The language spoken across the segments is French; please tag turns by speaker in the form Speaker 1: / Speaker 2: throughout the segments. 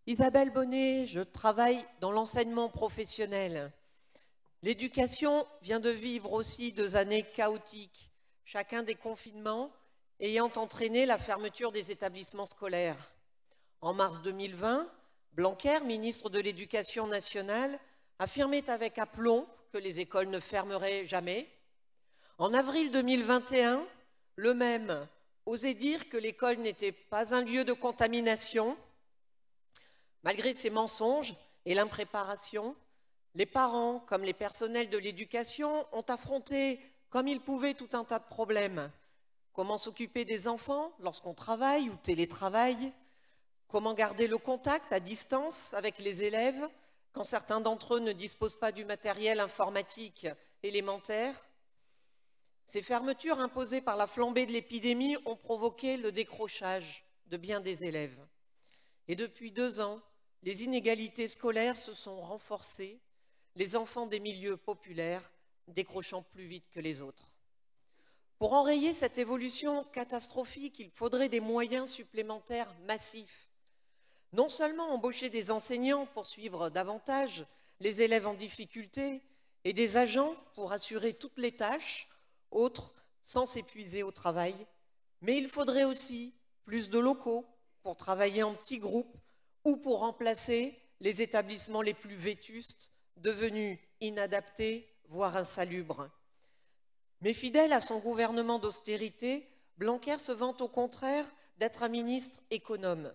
Speaker 1: Isabelle Bonnet, je travaille dans l'enseignement professionnel. L'éducation vient de vivre aussi 2 années chaotiques, chacun des confinements ayant entraîné la fermeture des établissements scolaires. En mars 2020, Blanquer, ministre de l'Éducation nationale, affirmait avec aplomb que les écoles ne fermeraient jamais. En avril 2021, le même osait dire que l'école n'était pas un lieu de contamination. Malgré ces mensonges et l'impréparation, les parents comme les personnels de l'éducation ont affronté comme ils pouvaient tout un tas de problèmes. Comment s'occuper des enfants lorsqu'on travaille ou télétravaille? Comment garder le contact à distance avec les élèves quand certains d'entre eux ne disposent pas du matériel informatique élémentaire? Ces fermetures imposées par la flambée de l'épidémie ont provoqué le décrochage de bien des élèves. Et depuis 2 ans, les inégalités scolaires se sont renforcées, les enfants des milieux populaires décrochant plus vite que les autres. Pour enrayer cette évolution catastrophique, il faudrait des moyens supplémentaires massifs. Non seulement embaucher des enseignants pour suivre davantage les élèves en difficulté et des agents pour assurer toutes les tâches autres sans s'épuiser au travail, mais il faudrait aussi plus de locaux pour travailler en petits groupes ou pour remplacer les établissements les plus vétustes, devenus inadaptés, voire insalubres. Mais fidèle à son gouvernement d'austérité, Blanquer se vante au contraire d'être un ministre économe.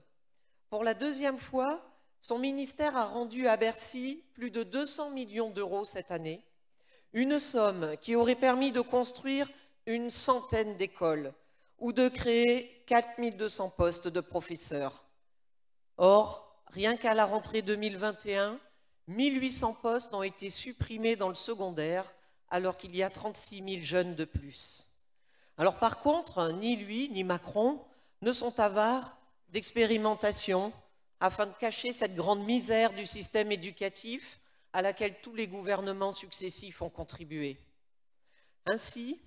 Speaker 1: Pour la 2e fois, son ministère a rendu à Bercy plus de 200 millions d'euros cette année, une somme qui aurait permis de construire une centaine d'écoles ou de créer 4200 postes de professeurs. Or, rien qu'à la rentrée 2021, 1800 postes ont été supprimés dans le secondaire, alors qu'il y a 36 000 jeunes de plus. Alors par contre, ni lui ni Macron ne sont avares d'expérimentation afin de cacher cette grande misère du système éducatif à laquelle tous les gouvernements successifs ont contribué. Ainsi,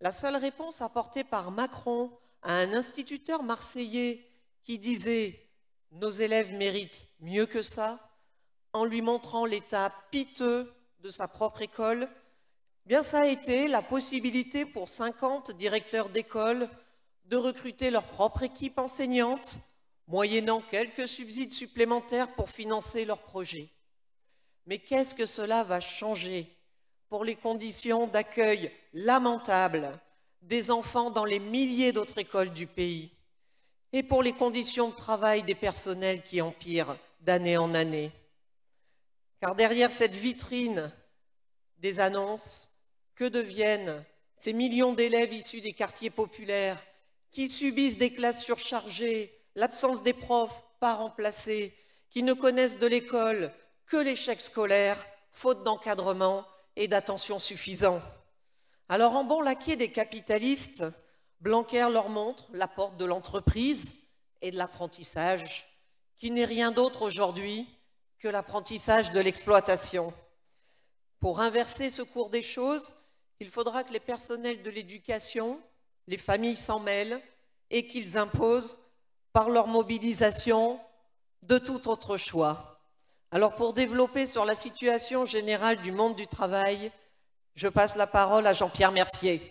Speaker 1: la seule réponse apportée par Macron à un instituteur marseillais qui disait « Nos élèves méritent mieux que ça », en lui montrant l'état piteux de sa propre école, bien ça a été la possibilité pour 50 directeurs d'école de recruter leur propre équipe enseignante, moyennant quelques subsides supplémentaires pour financer leurs projets. Mais qu'est-ce que cela va changer pour les conditions d'accueil lamentables des enfants dans les milliers d'autres écoles du pays et pour les conditions de travail des personnels qui empirent d'année en année? Car derrière cette vitrine des annonces, que deviennent ces millions d'élèves issus des quartiers populaires qui subissent des classes surchargées, l'absence des profs pas remplacés, qui ne connaissent de l'école que l'échec scolaire, faute d'encadrement et d'attention suffisant? Alors en bon laquais des capitalistes, Blanquer leur montre la porte de l'entreprise et de l'apprentissage, qui n'est rien d'autre aujourd'hui que l'apprentissage de l'exploitation. Pour inverser ce cours des choses, il faudra que les personnels de l'éducation, les familles s'en mêlent et qu'ils imposent par leur mobilisation de tout autre choix. Alors pour développer sur la situation générale du monde du travail, je passe la parole à Jean-Pierre Mercier.